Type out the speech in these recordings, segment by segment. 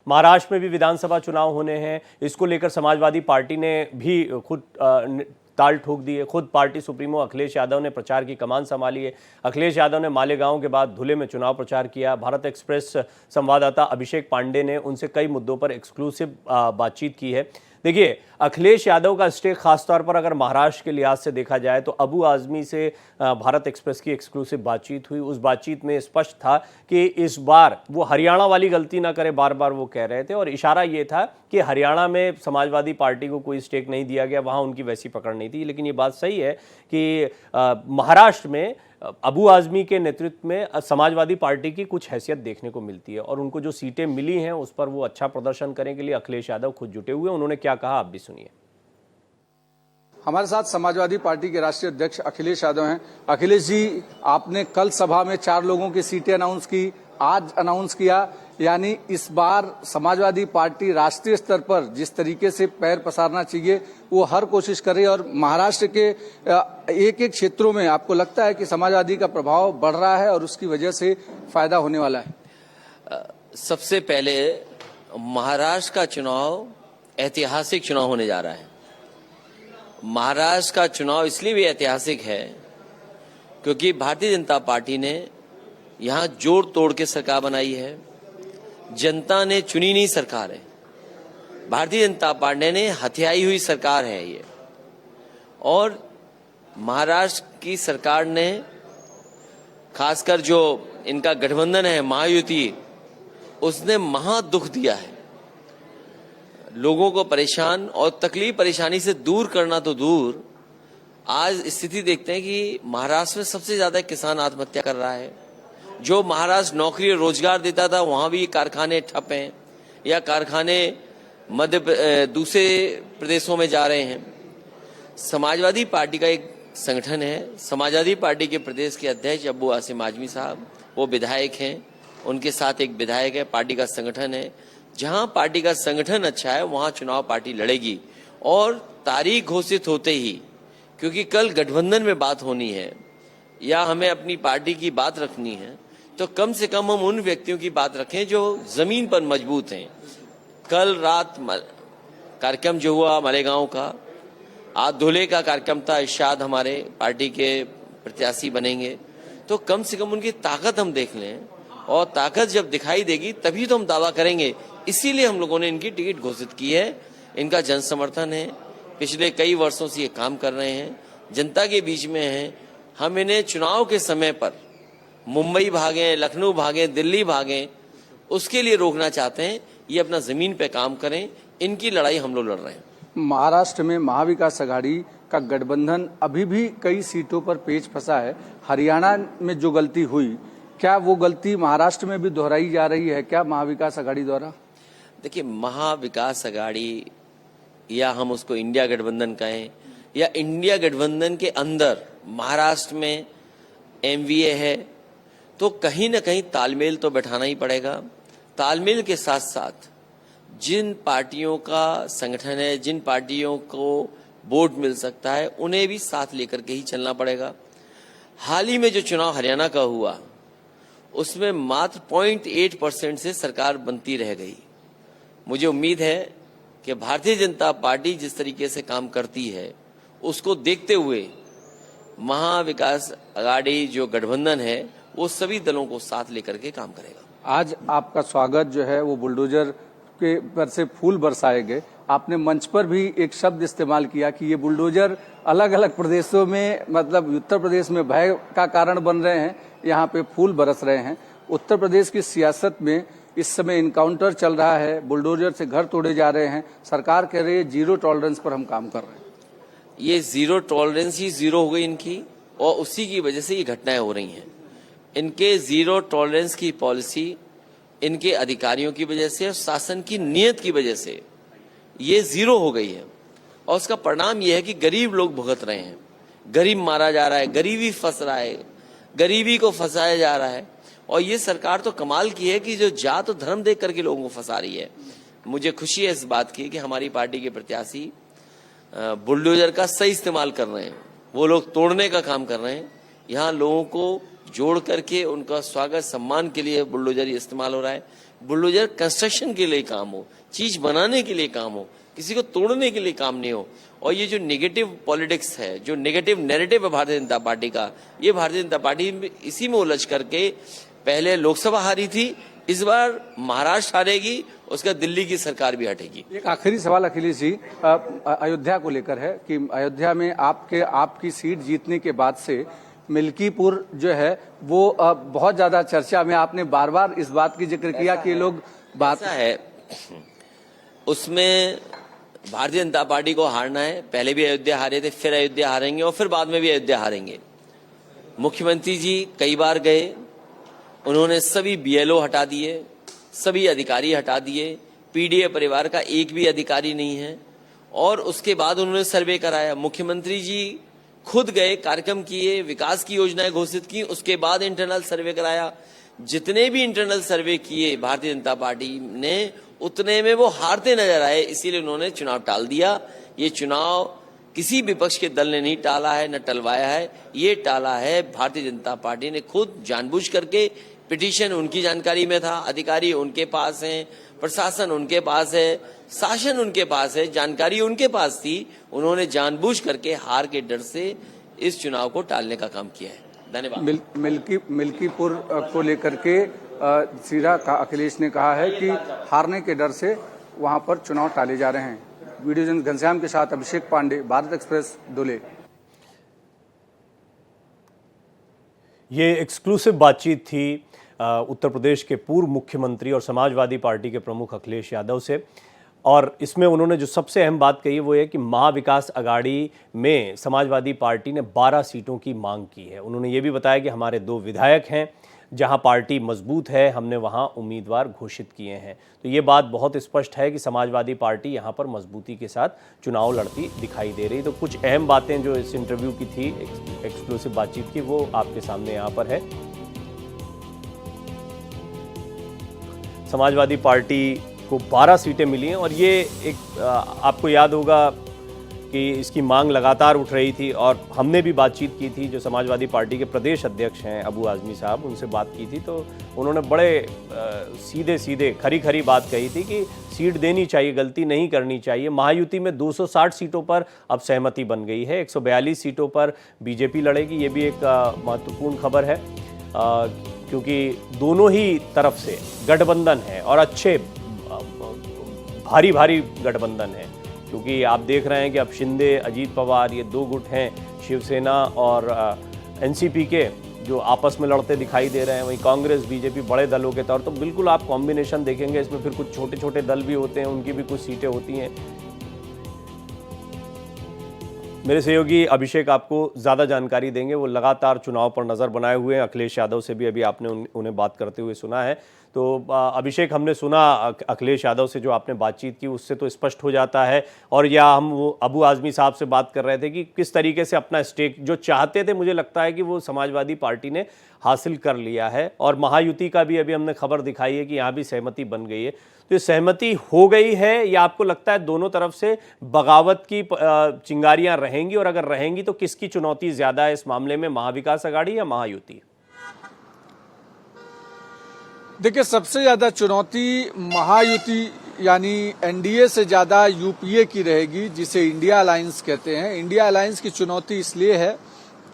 महाराष्ट्र में भी विधानसभा चुनाव होने हैं, इसको लेकर समाजवादी पार्टी ने भी खुद ताल ठोक दी है। खुद पार्टी सुप्रीमो अखिलेश यादव ने प्रचार की कमान संभाली है। अखिलेश यादव ने मालेगांव के बाद धुले में चुनाव प्रचार किया। भारत एक्सप्रेस संवाददाता अभिषेक पांडे ने उनसे कई मुद्दों पर एक्सक्लूसिव बातचीत की है। देखिए, अखिलेश यादव का स्टेक खासतौर पर अगर महाराष्ट्र के लिहाज से देखा जाए तो अबू आजमी से भारत एक्सप्रेस की एक्सक्लूसिव बातचीत हुई। उस बातचीत में स्पष्ट था कि इस बार वो हरियाणा वाली गलती ना करे, बार बार वो कह रहे थे, और इशारा ये था कि हरियाणा में समाजवादी पार्टी को कोई स्टेक नहीं दिया गया, वहाँ उनकी वैसी पकड़ नहीं थी। लेकिन ये बात सही है कि महाराष्ट्र में अबू आजमी के नेतृत्व में समाजवादी पार्टी की कुछ हैसियत देखने को मिलती है, और उनको जो सीटें मिली हैं उस पर वो अच्छा प्रदर्शन करने के लिए अखिलेश यादव खुद जुटे हुए हैं। उन्होंने क्या कहा आप भी सुनिए। हमारे साथ समाजवादी पार्टी के राष्ट्रीय अध्यक्ष अखिलेश यादव हैं। अखिलेश जी, आपने कल सभा में 4 लोगों की सीटें अनाउंस की, आज अनाउंस किया, यानी इस बार समाजवादी पार्टी राष्ट्रीय स्तर पर जिस तरीके से पैर पसारना चाहिए वो हर कोशिश कर रही है, और महाराष्ट्र के एक एक क्षेत्रों में आपको लगता है कि समाजवादी का प्रभाव बढ़ रहा है और उसकी वजह से फायदा होने वाला है? सबसे पहले महाराष्ट्र का चुनाव ऐतिहासिक चुनाव होने जा रहा है। महाराष्ट्र का चुनाव इसलिए भी ऐतिहासिक है क्योंकि भारतीय जनता पार्टी ने यहां जोड़ तोड़ के सरकार बनाई है। जनता ने चुनी नहीं सरकार है, भारतीय जनता पार्टी ने हथियाई हुई सरकार है ये। और महाराष्ट्र की सरकार ने खासकर जो इनका गठबंधन है महायुति, उसने महा दुख दिया है। लोगों को परेशान और तकलीफ परेशानी से दूर करना तो दूर, आज स्थिति देखते हैं कि महाराष्ट्र में सबसे ज्यादा किसान आत्महत्या कर रहा है। जो महाराष्ट्र नौकरी और रोजगार देता था वहां भी कारखाने ठप हैं या कारखाने दूसरे प्रदेशों में जा रहे हैं। समाजवादी पार्टी का एक संगठन है, समाजवादी पार्टी के प्रदेश के अध्यक्ष अबू आसिम आजमी साहब, वो विधायक हैं, उनके साथ एक विधायक है, पार्टी का संगठन है। जहां पार्टी का संगठन अच्छा है वहां चुनाव पार्टी लड़ेगी। और तारीख घोषित होते ही, क्योंकि कल गठबंधन में बात होनी है या हमें अपनी पार्टी की बात रखनी है, तो कम से कम हम उन व्यक्तियों की बात रखें जो जमीन पर मजबूत हैं। कल रात कार्यक्रम जो हुआ मालेगांव का, आज धुले का कार्यक्रम था, इरशाद हमारे पार्टी के प्रत्याशी बनेंगे, तो कम से कम उनकी ताकत हम देख लें, और ताकत जब दिखाई देगी तभी तो हम दावा करेंगे। इसीलिए हम लोगों ने इनकी टिकट घोषित की है। इनका जन समर्थन है, पिछले कई वर्षों से ये काम कर रहे हैं, जनता के बीच में हैं। हम इन्हें चुनाव के समय पर मुंबई भागें, लखनऊ भागें, दिल्ली भागें, उसके लिए रोकना चाहते हैं। ये अपना जमीन पे काम करें, इनकी लड़ाई हम लोग लड़ रहे हैं। महाराष्ट्र में महाविकास आघाड़ी का गठबंधन अभी भी कई सीटों पर पेच फंसा है। हरियाणा में जो गलती हुई, क्या वो गलती महाराष्ट्र में भी दोहराई जा रही है क्या महाविकास आघाड़ी द्वारा? देखिए, महाविकास आघाड़ी या हम उसको इंडिया गठबंधन कहें या इंडिया गठबंधन के अंदर महाराष्ट्र में एमवीए है, तो कहीं ना कहीं तालमेल तो बैठाना ही पड़ेगा। तालमेल के साथ साथ जिन पार्टियों का संगठन है, जिन पार्टियों को वोट मिल सकता है, उन्हें भी साथ लेकर के ही चलना पड़ेगा। हाल ही में जो चुनाव हरियाणा का हुआ उसमें मात्र 0.8% से सरकार बनती रह गई। मुझे उम्मीद है कि भारतीय जनता पार्टी जिस तरीके से काम करती है उसको देखते हुए महाविकास आघाड़ी जो गठबंधन है वो सभी दलों को साथ लेकर के काम करेगा। आज आपका स्वागत जो है वो बुलडोजर के पर से फूल बरसाए गए। आपने मंच पर भी एक शब्द इस्तेमाल किया कि ये बुलडोजर अलग अलग प्रदेशों में, मतलब उत्तर प्रदेश में भय का कारण बन रहे हैं, यहाँ पे फूल बरस रहे हैं। उत्तर प्रदेश की सियासत में इस समय इनकाउंटर चल रहा है, बुलडोजर से घर तोड़े जा रहे हैं। सरकार कह रही है जीरो टॉलरेंस पर हम काम कर रहे हैं। ये जीरो टॉलरेंस ही जीरो हो गई इनकी, और उसी की वजह से ये घटनाएं हो रही हैं। इनके जीरो टॉलरेंस की पॉलिसी इनके अधिकारियों की वजह से और शासन की नीयत की वजह से ये जीरो हो गई है, और उसका परिणाम यह है कि गरीब लोग भुगत रहे हैं। गरीब मारा जा रहा है, गरीबी फंस रहा है, गरीबी को फंसाया जा रहा है। और ये सरकार तो कमाल की है कि जो जात और धर्म देख करके लोगों को फंसा रही है। मुझे खुशी है इस बात की कि हमारी पार्टी के प्रत्याशी बुलडोजर का सही इस्तेमाल कर रहे हैं। वो लोग तोड़ने का काम कर रहे हैं, यहाँ लोगों को जोड़ करके उनका स्वागत सम्मान के लिए बुलडोजर इस्तेमाल हो रहा है। बुलडोजर कंस्ट्रक्शन के लिए काम हो, चीज बनाने के लिए काम हो, किसी को तोड़ने के लिए काम नहीं हो। और ये जो नेगेटिव पॉलिटिक्स है, जो नेगेटिव नैरेटिव है भारतीय जनता पार्टी का, ये भारतीय जनता पार्टी इसी में उलझ करके पहले लोकसभा हारी थी, इस बार महाराष्ट्र हारेगी, उसका दिल्ली की सरकार भी हटेगी। एक आखिरी सवाल अखिलेश जी अयोध्या को लेकर है कि अयोध्या में आपकी सीट जीतने के बाद से मिल्कीपुर जो है वो बहुत ज्यादा चर्चा में, आपने बार बार इस बात की जिक्र किया कि लोग बात है उसमें भारतीय जनता पार्टी को हारना है। पहले भी अयोध्या हारे थे, फिर अयोध्या हारेंगे और फिर बाद में भी अयोध्या हारेंगे। मुख्यमंत्री जी कई बार गए, उन्होंने सभी बीएलओ हटा दिए, सभी अधिकारी हटा दिए, पीडीए परिवार का एक भी अधिकारी नहीं है। और उसके बाद उन्होंने सर्वे कराया। मुख्यमंत्री जी खुद गए, कार्यक्रम किए, विकास की योजनाएं घोषित की, उसके बाद इंटरनल सर्वे कराया। जितने भी इंटरनल सर्वे किए भारतीय जनता पार्टी ने, उतने में वो हारते नजर आए, इसीलिए उन्होंने चुनाव टाल दिया। ये चुनाव किसी विपक्ष के दल ने नहीं टाला है, न टलवाया है, ये टाला है भारतीय जनता पार्टी ने खुद जानबूझ करके। पिटीशन उनकी जानकारी में था, अधिकारी उनके पास हैं, प्रशासन उनके पास है, शासन उनके पास है, जानकारी उनके पास थी। उन्होंने जानबूझ करके हार के डर से इस चुनाव को टालने का काम किया है। धन्यवाद। मिल्कीपुर को लेकर के सीधा अखिलेश ने कहा है कि हारने के डर से वहां पर चुनाव टाले जा रहे हैं। वीडियो जर्नलिस्ट घनश्याम के साथ अभिषेक पांडे, भारत एक्सप्रेस, दुले। ये एक्सक्लूसिव बातचीत थी उत्तर प्रदेश के पूर्व मुख्यमंत्री और समाजवादी पार्टी के प्रमुख अखिलेश यादव से। और इसमें उन्होंने जो सबसे अहम बात कही वो है कि महाविकास अघाड़ी में समाजवादी पार्टी ने 12 सीटों की मांग की है। उन्होंने ये भी बताया कि हमारे 2 विधायक हैं, जहां पार्टी मजबूत है, हमने वहां उम्मीदवार घोषित किए हैं। तो ये बात बहुत स्पष्ट है कि समाजवादी पार्टी यहां पर मजबूती के साथ चुनाव लड़ती दिखाई दे रही। तो कुछ अहम बातें जो इस इंटरव्यू की थी, एक्सक्लूसिव बातचीत की, वो आपके सामने यहाँ पर है। समाजवादी पार्टी को 12 सीटें मिली हैं और ये एक आपको याद होगा कि इसकी मांग लगातार उठ रही थी और हमने भी बातचीत की थी। जो समाजवादी पार्टी के प्रदेश अध्यक्ष हैं अबू आज़मी साहब, उनसे बात की थी तो उन्होंने बड़े सीधे खरी बात कही थी कि सीट देनी चाहिए, गलती नहीं करनी चाहिए। महायुति में 260 सीटों पर अब सहमति बन गई है, 142 सीटों पर बीजेपी लड़ेगी। ये भी एक महत्वपूर्ण खबर है क्योंकि दोनों ही तरफ से गठबंधन है और अच्छे भारी गठबंधन है। क्योंकि आप देख रहे हैं कि अब शिंदे, अजीत पवार, ये 2 गुट हैं, शिवसेना और एनसीपी के, जो आपस में लड़ते दिखाई दे रहे हैं। वहीं कांग्रेस, बीजेपी बड़े दलों के तौर, तो बिल्कुल आप कॉम्बिनेशन देखेंगे इसमें। फिर कुछ छोटे दल भी होते हैं, उनकी भी कुछ सीटें होती हैं। मेरे सहयोगी अभिषेक आपको ज़्यादा जानकारी देंगे, वो लगातार चुनाव पर नज़र बनाए हुए हैं। अखिलेश यादव से भी अभी आपने उन्हें बात करते हुए सुना है। तो अभिषेक, हमने सुना अखिलेश यादव से जो आपने बातचीत की, उससे तो स्पष्ट हो जाता है। और या हम वो अबू आज़मी साहब से बात कर रहे थे कि किस तरीके से अपना स्टेक जो चाहते थे, मुझे लगता है कि वो समाजवादी पार्टी ने हासिल कर लिया है। और महायुति का भी अभी हमने खबर दिखाई है कि यहाँ भी सहमति बन गई है। तो ये सहमति हो गई है या आपको लगता है दोनों तरफ से बगावत की चिंगारियां रहेंगी? और अगर रहेंगी तो किसकी चुनौती ज़्यादा है इस मामले में, महाविकास अघाड़ी या महायुति? देखिए, सबसे ज्यादा चुनौती महायुति यानी एनडीए से ज्यादा यूपीए की रहेगी, जिसे इंडिया अलायंस कहते हैं। इंडिया अलायंस की चुनौती इसलिए है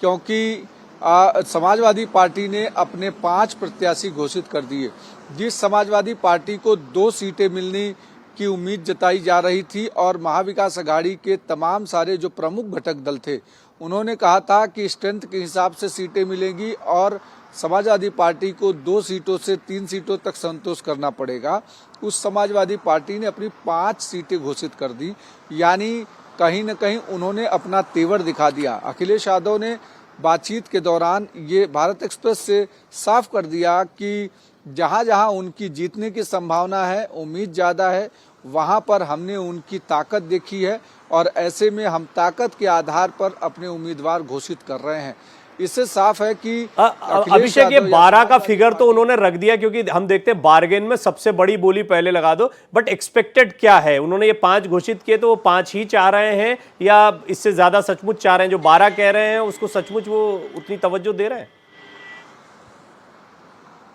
क्योंकि समाजवादी पार्टी ने अपने 5 प्रत्याशी घोषित कर दिए। जिस समाजवादी पार्टी को 2 सीटें मिलने की उम्मीद जताई जा रही थी और महाविकास अघाड़ी के तमाम सारे जो प्रमुख घटक दल थे, उन्होंने कहा था कि स्ट्रेंथ के हिसाब से सीटें मिलेंगी और समाजवादी पार्टी को 2 सीटों से 3 सीटों तक संतोष करना पड़ेगा। उस समाजवादी पार्टी ने अपनी 5 सीटें घोषित कर दी, यानी कहीं न कहीं उन्होंने अपना तेवर दिखा दिया। अखिलेश यादव ने बातचीत के दौरान ये भारत एक्सप्रेस से साफ कर दिया कि जहां जहां उनकी जीतने की संभावना है, उम्मीद ज्यादा है, वहां पर हमने उनकी ताकत देखी है और ऐसे में हम ताकत के आधार पर अपने उम्मीदवार घोषित कर रहे हैं। इससे साफ है कि अभिषेक, ये 12 का फिगर तो उन्होंने रख दिया क्योंकि हम देखते हैं बार्गेन में सबसे बड़ी बोली पहले लगा दो, बट एक्सपेक्टेड क्या है? उन्होंने ये 5 घोषित किए तो वो 5 ही चाह रहे हैं या इससे ज्यादा सचमुच चाह रहे हैं? जो 12 कह रहे हैं उसको सचमुच वो उतनी तवज्जो दे रहे हैं?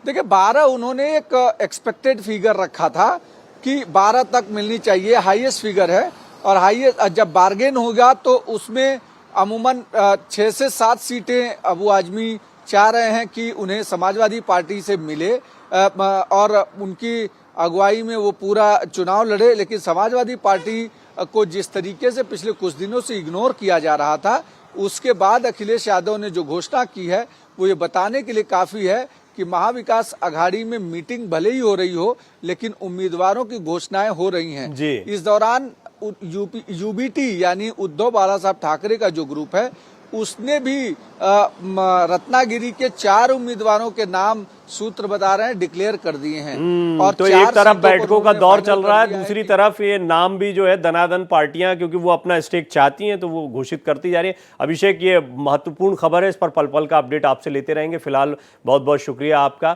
देखिए 12 उन्होंने एक एक्सपेक्टेड फिगर रखा था कि 12 तक मिलनी चाहिए, हाईएस्ट फिगर है। और हाईएस्ट जब बार्गेन होगा तो उसमें अमूमन 6 से 7 सीटें अबू आजमी चाह रहे हैं कि उन्हें समाजवादी पार्टी से मिले और उनकी अगुवाई में वो पूरा चुनाव लड़े। लेकिन समाजवादी पार्टी को जिस तरीके से पिछले कुछ दिनों से इग्नोर किया जा रहा था, उसके बाद अखिलेश यादव ने जो घोषणा की है वो ये बताने के लिए काफी है कि महाविकास अघाड़ी में मीटिंग भले ही हो रही हो, लेकिन उम्मीदवारों की घोषणाएं हो रही हैं। जी। इस दौरान यूबीटी यानी उद्धव बाला साहब ठाकरे का जो ग्रुप है उसने भी रत्नागिरी के 4 उम्मीदवारों के नाम सूत्र बता रहे हैं डिक्लेयर कर दिए हैं। और तो 4 एक तरफ सीटों को बैठकों का उन्होंने दौर फाइनल चल कर रहा है, दिया दूसरी कि तरफ ये नाम भी जो है दनादन पार्टियां, क्योंकि वो अपना स्टेक चाहती हैं तो वो घोषित करती जा रही है। अभिषेक, ये महत्वपूर्ण खबर है, इस पर पल पल का अपडेट आपसे लेते रहेंगे। फिलहाल बहुत बहुत शुक्रिया आपका।